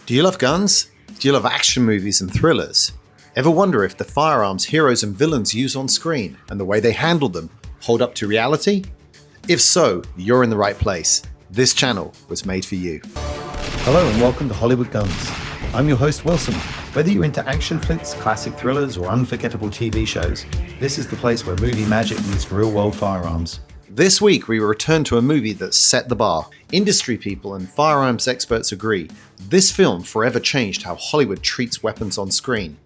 Do you love guns? Do you love action movies and thrillers? Ever wonder if the firearms heroes and villains use on screen and the way they handle them hold up to reality? If so, you're in the right place. This channel was made for you. Hello and welcome to Hollywood Guns. I'm your host Wilson. Whether you're into action flicks, classic thrillers, or unforgettable TV shows, this is the place where movie magic meets real-world firearms. This week we return to a movie that set the bar. Industry people and firearms experts agree, this film forever changed how Hollywood treats weapons on screen.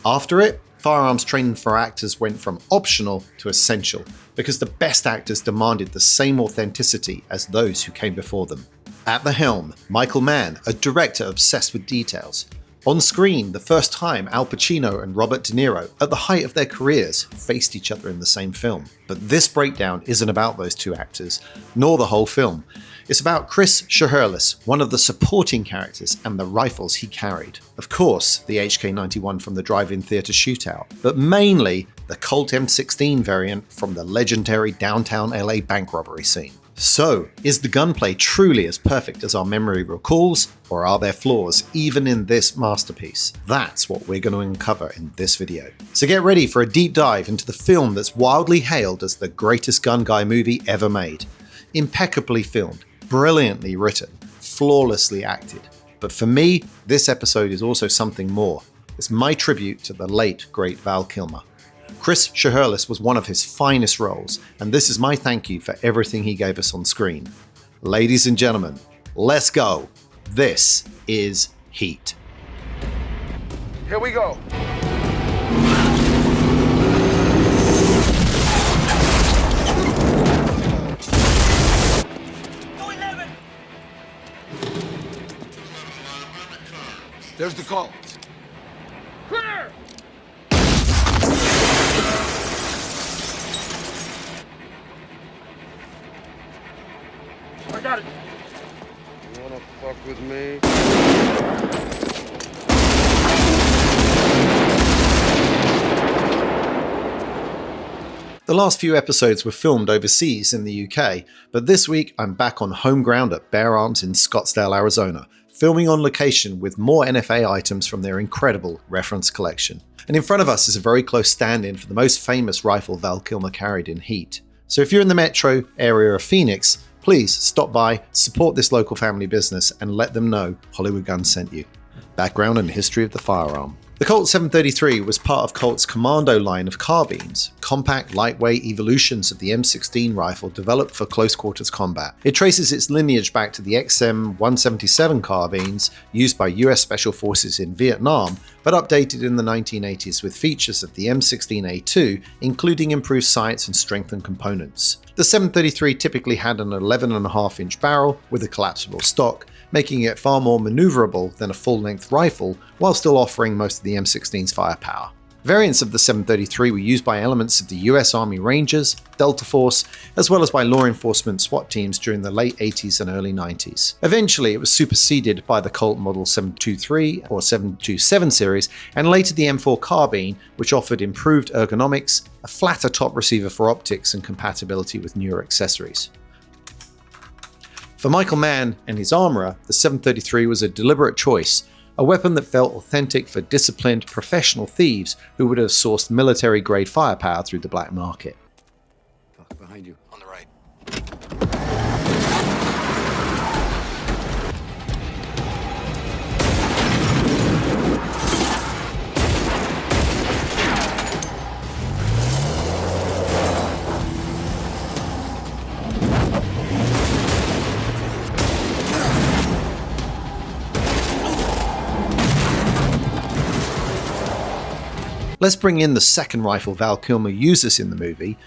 After it, firearms training for actors went from optional to essential, because the best actors demanded the same authenticity as those who came before them. At the helm, Michael Mann, a director obsessed with details. On screen, the first time Al Pacino and Robert De Niro, at the height of their careers, faced each other in the same film. But this breakdown isn't about those two actors, nor the whole film. It's about Chris Shiherlis, one of the supporting characters, and the rifles he carried. Of course, the HK91 from the drive-in theater Shootout, but mainly the Colt M16 variant from the legendary downtown LA bank robbery scene. So, is the gunplay truly as perfect as our memory recalls, or are there flaws even in this masterpiece? That's what we're going to uncover in this video. So get ready for a deep dive into the film that's wildly hailed as the greatest gun guy movie ever made. Impeccably filmed, brilliantly written, flawlessly acted. But for me, this episode is also something more. It's my tribute to the late, great Val Kilmer. Chris Shiherlis was one of his finest roles, and this is my thank you for everything he gave us on screen. Ladies and gentlemen, let's go. This is Heat. Here we go. There's the call. Clear! I got it. You wanna fuck with me? The last few episodes were filmed overseas in the UK, but this week I'm back on home ground at Bear Arms in Scottsdale, Arizona, filming on location with more NFA items from their incredible reference collection. And in front of us is a very close stand-in for the most famous rifle Val Kilmer carried in Heat. So if you're in the metro area of Phoenix, please stop by, support this local family business, and let them know Hollywood Guns sent you. Background and history of the firearm. The Colt 733 was part of Colt's Commando line of carbines, compact, lightweight evolutions of the M16 rifle developed for close quarters combat. It traces its lineage back to the XM177 carbines used by US Special Forces in Vietnam, but updated in the 1980s with features of the M16A2, including improved sights and strengthened components. The 733 typically had an 11.5-inch barrel with a collapsible stock, making it far more maneuverable than a full-length rifle, while still offering most of the M16's firepower. Variants of the 733 were used by elements of the US Army Rangers, Delta Force, as well as by law enforcement SWAT teams during the late 80s and early 90s. Eventually, it was superseded by the Colt Model 723 or 727 series, and later the M4 carbine, which offered improved ergonomics, a flatter top receiver for optics, and compatibility with newer accessories. For Michael Mann and his armourer, the 733 was a deliberate choice, a weapon that felt authentic for disciplined, professional thieves who would have sourced military-grade firepower through the black market. Fuck, behind you, on the right. Let's bring in the second rifle Val Kilmer uses in the movie,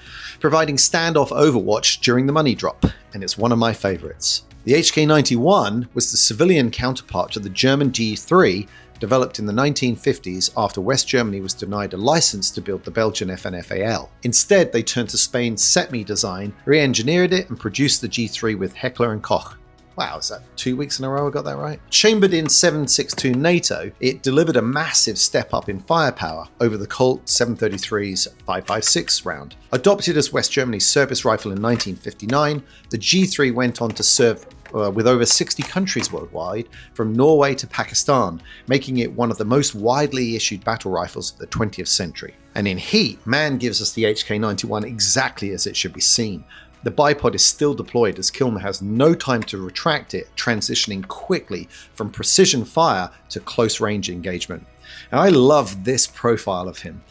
providing standoff overwatch during the money drop, and it's one of my favourites. The HK91 was the civilian counterpart to the German G3, developed in the 1950s after West Germany was denied a license to build the Belgian FNFAL. Instead, they turned to Spain's SETME design, re-engineered it, and produced the G3 with Heckler & Koch. Wow, is that 2 weeks in a row I got that right? Chambered in 7.62 NATO, it delivered a massive step up in firepower over the Colt 733's 5.56 round. Adopted as West Germany's service rifle in 1959, the G3 went on to serve with over 60 countries worldwide, from Norway to Pakistan, making it one of the most widely issued battle rifles of the 20th century. And in Heat, Mann gives us the HK91 exactly as it should be seen. The bipod is still deployed as Kilmer has no time to retract it, transitioning quickly from precision fire to close range engagement. And I love this profile of him.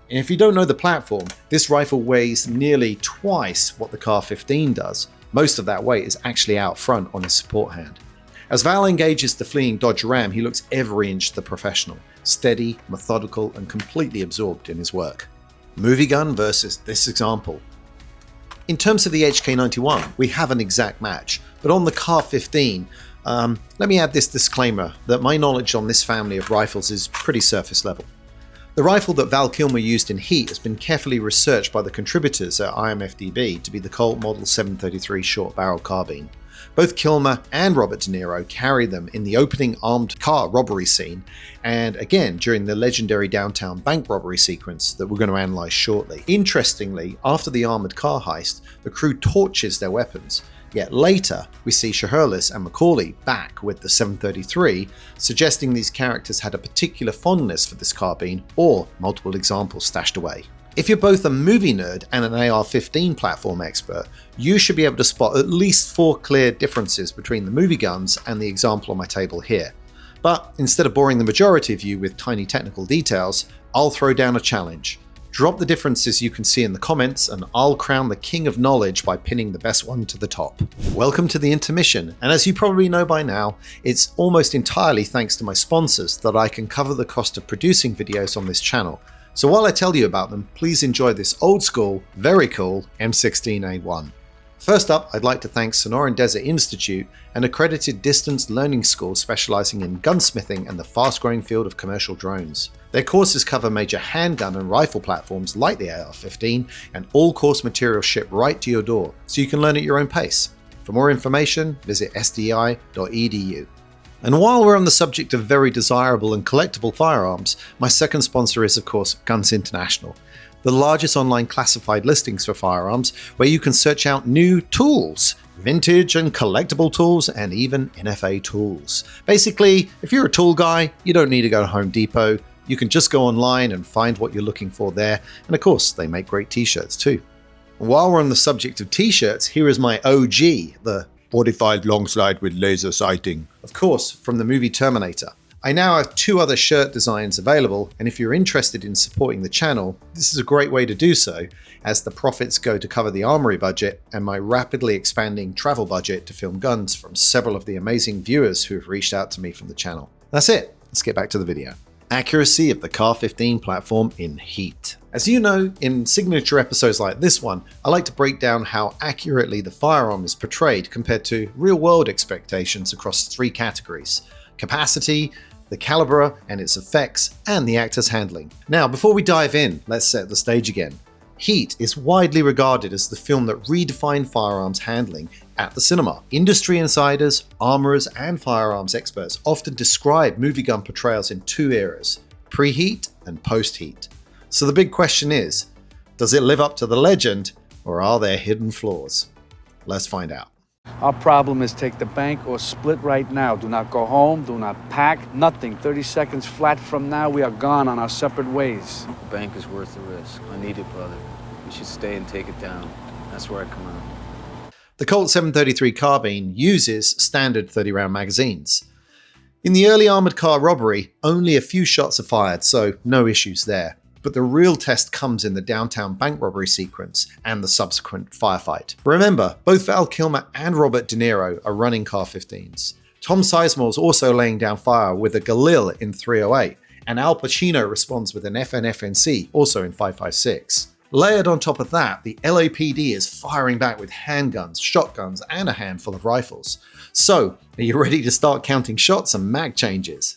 And if you don't know the platform, this rifle weighs nearly twice what the Kar-15 does. Most of that weight is actually out front on his support hand. As Val engages the fleeing Dodge Ram, he looks every inch the professional, steady, methodical, and completely absorbed in his work. Movie gun versus this example. In terms of the HK91, we have an exact match, but on the Kar-15, let me add this disclaimer that my knowledge on this family of rifles is pretty surface level. The rifle that Val Kilmer used in Heat has been carefully researched by the contributors at IMFDB to be the Colt Model 733 short barrel carbine. Both Kilmer and Robert De Niro carry them in the opening armed car robbery scene, and again during the legendary downtown bank robbery sequence that we're going to analyse shortly. Interestingly, after the armoured car heist, the crew torches their weapons. Yet later, we see Shiherlis and McCauley back with the 733, suggesting these characters had a particular fondness for this carbine or multiple examples stashed away. If you're both a movie nerd and an AR-15 platform expert, you should be able to spot at least 4 clear differences between the movie guns and the example on my table here. But instead of boring the majority of you with tiny technical details, I'll throw down a challenge. Drop the differences you can see in the comments and I'll crown the king of knowledge by pinning the best one to the top. Welcome to the intermission, and as you probably know by now, it's almost entirely thanks to my sponsors that I can cover the cost of producing videos on this channel. So while I tell you about them, please enjoy this old school, very cool M16A1. First up, I'd like to thank Sonoran Desert Institute, an accredited distance learning school specializing in gunsmithing and the fast-growing field of commercial drones. Their courses cover major handgun and rifle platforms like the AR-15, and all course materials ship right to your door, so you can learn at your own pace. For more information, visit sdi.edu. And while we're on the subject of very desirable and collectible firearms, my second sponsor is of course Guns International, the largest online classified listings for firearms, where you can search out new tools, vintage and collectible tools, and even NFA tools. Basically, if you're a tool guy, you don't need to go to Home Depot. You can just go online and find what you're looking for there, and of course they make great t-shirts too. While we're on the subject of t-shirts, here is my OG, the 45 long slide with laser sighting, of course from the movie Terminator. I now have 2 other shirt designs available, and if you're interested in supporting the channel, this is a great way to do so, as the profits go to cover the armory budget and my rapidly expanding travel budget to film guns from several of the amazing viewers who have reached out to me from the channel. That's it, let's get back to the video. Accuracy of the Kar-15 platform in Heat. As you know, in signature episodes like this one, I like to break down how accurately the firearm is portrayed compared to real-world expectations across 3 categories: capacity, the caliber and its effects, and the actor's handling. Now, before we dive in, let's set the stage again. Heat is widely regarded as the film that redefined firearms handling at the cinema. Industry insiders, armorers, and firearms experts often describe movie gun portrayals in 2 eras, pre-Heat and post-Heat. So the big question is, does it live up to the legend, or are there hidden flaws? Let's find out. Our problem is take the bank or split right now. Do not go home, do not pack, nothing. 30 seconds flat from now, we are gone on our separate ways. The bank is worth the risk. I need it, brother. We should stay and take it down. That's where I come out. The Colt 733 carbine uses standard 30-round magazines. In the early armored car robbery, only a few shots are fired, so no issues there. But the real test comes in the downtown bank robbery sequence and the subsequent firefight. Remember, both Val Kilmer and Robert De Niro are running Kar-15s. Tom Sizemore's also laying down fire with a Galil in 308, and Al Pacino responds with an FN-FNC, also in 556. Layered on top of that, the LAPD is firing back with handguns, shotguns, and a handful of rifles. So, are you ready to start counting shots and mag changes?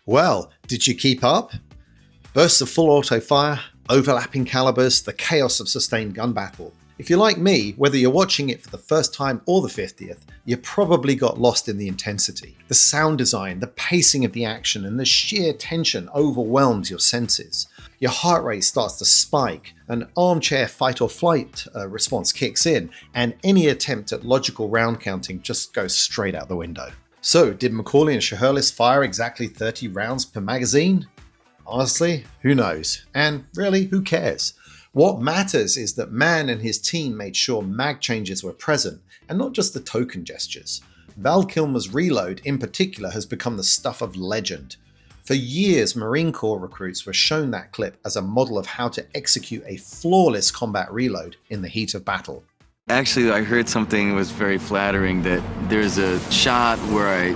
Well, did you keep up? Bursts of full auto fire, overlapping calibers, the chaos of sustained gun battle. If you're like me, whether you're watching it for the first time or the 50th, you probably got lost in the intensity. The sound design, the pacing of the action, and the sheer tension overwhelms your senses. Your heart rate starts to spike, an armchair fight or flight response kicks in, and any attempt at logical round counting just goes straight out the window. So, did McCauley and Shiherlis fire exactly 30 rounds per magazine? Honestly, who knows? And really, who cares? What matters is that Mann and his team made sure mag changes were present, and not just the token gestures. Val Kilmer's reload in particular has become the stuff of legend. For years, Marine Corps recruits were shown that clip as a model of how to execute a flawless combat reload in the heat of battle. Actually, I heard something was very flattering, that there's a shot where I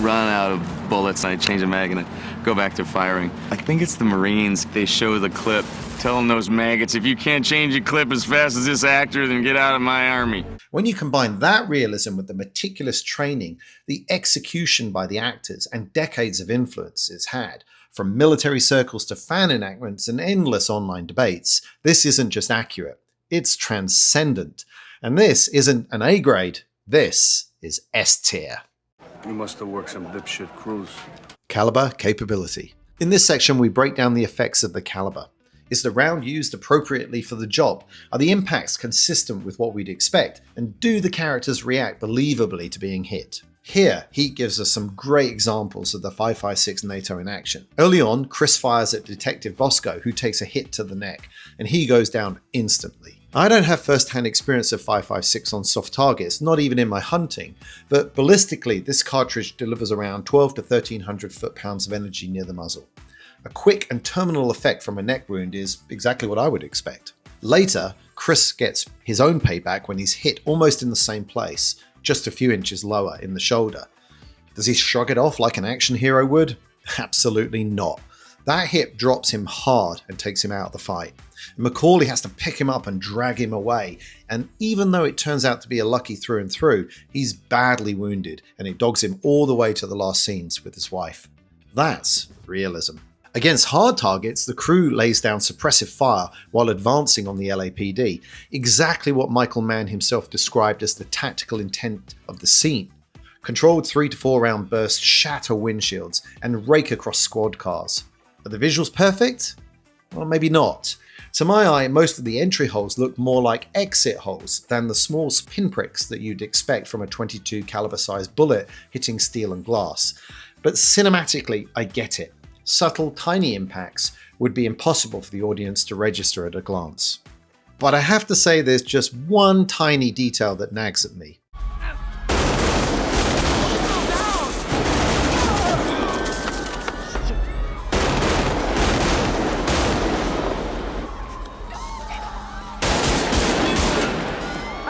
run out of bullets and I change the mag and I go back to firing. I think it's the Marines. They show the clip telling those maggots, if you can't change your clip as fast as this actor, then get out of my army. When you combine that realism with the meticulous training, the execution by the actors, and decades of influence it's had, from military circles to fan enactments and endless online debates, this isn't just accurate, it's transcendent. And this isn't an A grade, this is S tier. You must have worked some dipshit crews. Caliber capability. In this section, we break down the effects of the caliber. Is the round used appropriately for the job? Are the impacts consistent with what we'd expect? And do the characters react believably to being hit? Here, Heat gives us some great examples of the 5.56 NATO in action. Early on, Chris fires at Detective Bosco, who takes a hit to the neck, and he goes down instantly. I don't have first-hand experience of 5.56 on soft targets, not even in my hunting, but ballistically, this cartridge delivers around 12 to 1300 foot-pounds of energy near the muzzle. A quick and terminal effect from a neck wound is exactly what I would expect. Later, Chris gets his own payback when he's hit almost in the same place, just a few inches lower in the shoulder. Does he shrug it off like an action hero would? Absolutely not. That hit drops him hard and takes him out of the fight. McCauley has to pick him up and drag him away, and even though it turns out to be a lucky through and through, he's badly wounded and it dogs him all the way to the last scenes with his wife. That's realism. Against hard targets, the crew lays down suppressive fire while advancing on the LAPD, exactly what Michael Mann himself described as the tactical intent of the scene. Controlled 3 to 4 round bursts shatter windshields and rake across squad cars. Are the visuals perfect? Well, maybe not. To my eye, most of the entry holes look more like exit holes than the small pinpricks that you'd expect from a .22 caliber sized bullet hitting steel and glass. But cinematically, I get it. Subtle, tiny impacts would be impossible for the audience to register at a glance. But I have to say there's just one tiny detail that nags at me.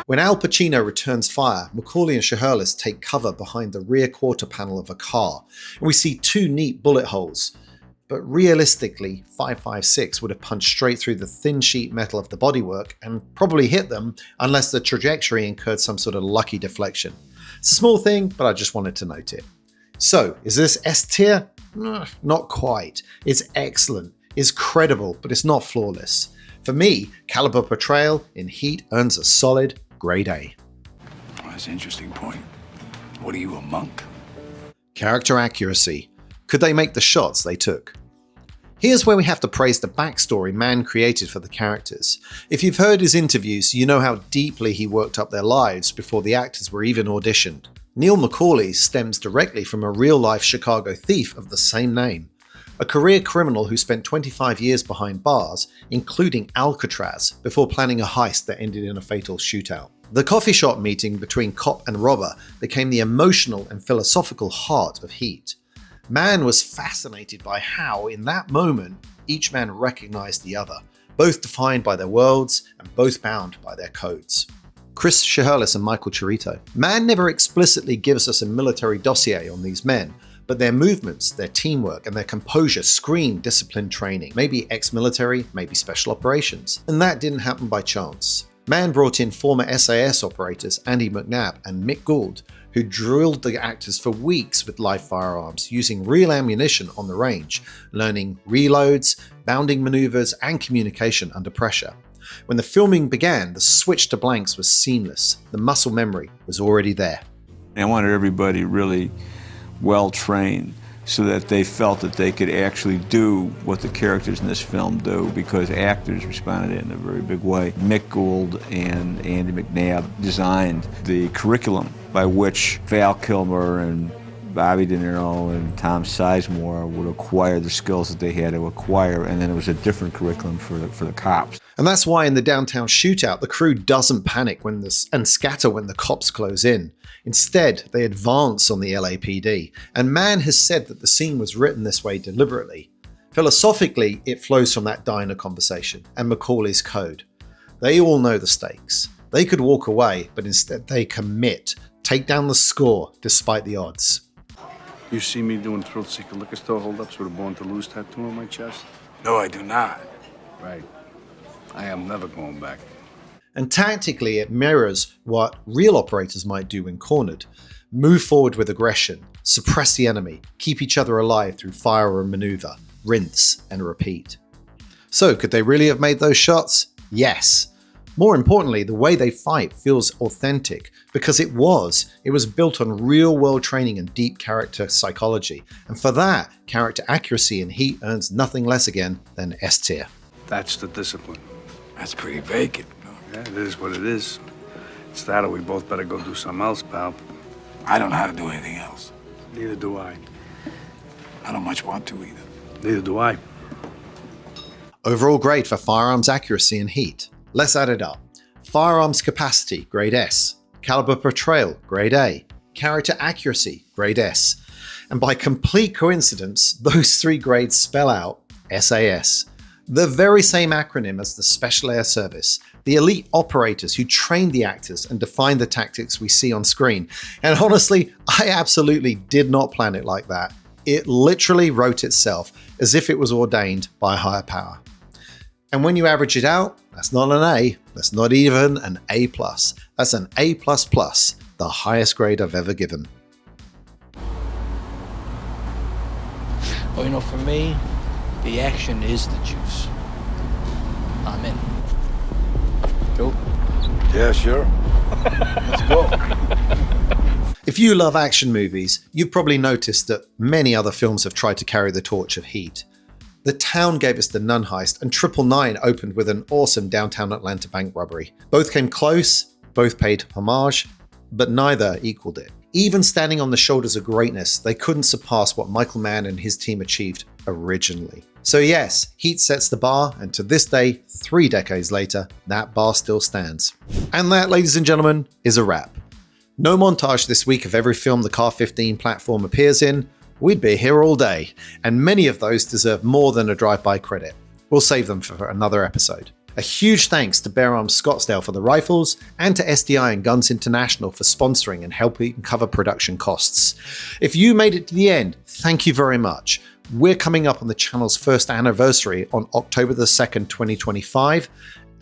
When Al Pacino returns fire, McCauley and Shiherlis take cover behind the rear quarter panel of a car, and we see 2 neat bullet holes. But realistically, 5.56 would have punched straight through the thin sheet metal of the bodywork and probably hit them unless the trajectory incurred some sort of lucky deflection. It's a small thing, but I just wanted to note it. So, is this S tier? Not quite. It's excellent, it's credible, but it's not flawless. For me, caliber portrayal in Heat earns a solid grade A. Oh, that's an interesting point. What are you, a monk? Character accuracy. Could they make the shots they took? Here's where we have to praise the backstory Mann created for the characters. If you've heard his interviews, you know how deeply he worked up their lives before the actors were even auditioned. Neil McCauley stems directly from a real-life Chicago thief of the same name. A career criminal who spent 25 years behind bars, including Alcatraz, before planning a heist that ended in a fatal shootout. The coffee shop meeting between cop and robber became the emotional and philosophical heart of Heat. Mann was fascinated by how, in that moment, each man recognized the other, both defined by their worlds and both bound by their codes. Chris Shiherlis and Michael Chirito. Mann never explicitly gives us a military dossier on these men, but their movements, their teamwork, and their composure scream disciplined training, maybe ex-military, maybe special operations. And that didn't happen by chance. Mann brought in former SAS operators Andy McNabb and Mick Gould, who drilled the actors for weeks with live firearms using real ammunition on the range, learning reloads, bounding maneuvers, and communication under pressure. When the filming began, the switch to blanks was seamless. The muscle memory was already there. I wanted everybody really well trained so that they felt that they could actually do what the characters in this film do, because actors responded in a very big way. Mick Gould and Andy McNabb designed the curriculum by which Val Kilmer and Bobby De Niro and Tom Sizemore would acquire the skills that they had to acquire, and then it was a different curriculum for the cops. And that's why in the downtown shootout, the crew doesn't panic and scatter when the cops close in. Instead, they advance on the LAPD, and Mann has said that the scene was written this way deliberately. Philosophically, it flows from that diner conversation and Macaulay's code. They all know the stakes. They could walk away, but instead they commit, take down the score despite the odds. You see me doing thrill-seeker liquor store holdups with a Born to Lose tattoo on my chest? No, I do not. Right. I am never going back. And tactically, it mirrors what real operators might do when cornered. Move forward with aggression, suppress the enemy, keep each other alive through fire and maneuver, rinse and repeat. So, could they really have made those shots? Yes. More importantly, the way they fight feels authentic because it was built on real-world training and deep character psychology. And for that, character accuracy in Heat earns nothing less again than S tier. That's the discipline. That's pretty vacant. Yeah, it is what it is. It's that or we both better go do something else, pal. I don't know how to do anything else. Neither do I. I don't much want to either. Neither do I. Overall grade for firearms accuracy in Heat. Let's add it up. Firearms capacity, grade S. Caliber portrayal, grade A. Character accuracy, grade S. And by complete coincidence, those three grades spell out SAS. The very same acronym as the Special Air Service, the elite operators who trained the actors and defined the tactics we see on screen. And honestly, I absolutely did not plan it like that. It literally wrote itself as if it was ordained by a higher power. And when you average it out, that's not an A, that's not even an A+. That's an A++, the highest grade I've ever given. Well, for me, the action is the juice. I'm in. Go. Yeah, sure. Let's go. If you love action movies, you've probably noticed that many other films have tried to carry the torch of Heat. The Town gave us the Nun heist, and 999 opened with an awesome downtown Atlanta bank robbery. Both came close, both paid homage, but neither equaled it. Even standing on the shoulders of greatness, they couldn't surpass what Michael Mann and his team achieved originally. So yes, Heat sets the bar, and to this day, 3 decades later, that bar still stands. And that, ladies and gentlemen, is a wrap. No montage this week of every film the Car 15 platform appears in. We'd be here all day, and many of those deserve more than a drive-by credit. We'll save them for another episode. A huge thanks to Bear Arms Scottsdale for the rifles, and to SDI and Guns International for sponsoring and helping cover production costs. If you made it to the end, thank you very much. We're coming up on the channel's first anniversary on October the 2nd, 2025,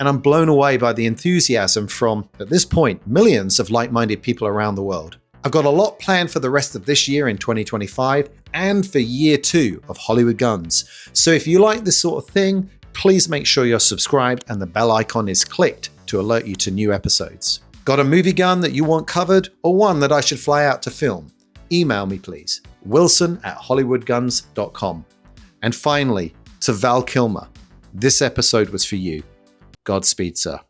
and I'm blown away by the enthusiasm from, at this point, millions of like-minded people around the world. I've got a lot planned for the rest of this year in 2025 and for year 2 of Hollywood Guns. So if you like this sort of thing, please make sure you're subscribed and the bell icon is clicked to alert you to new episodes. Got a movie gun that you want covered or one that I should fly out to film? Email me please, wilson@hollywoodguns.com. And finally, to Val Kilmer, this episode was for you. Godspeed, sir.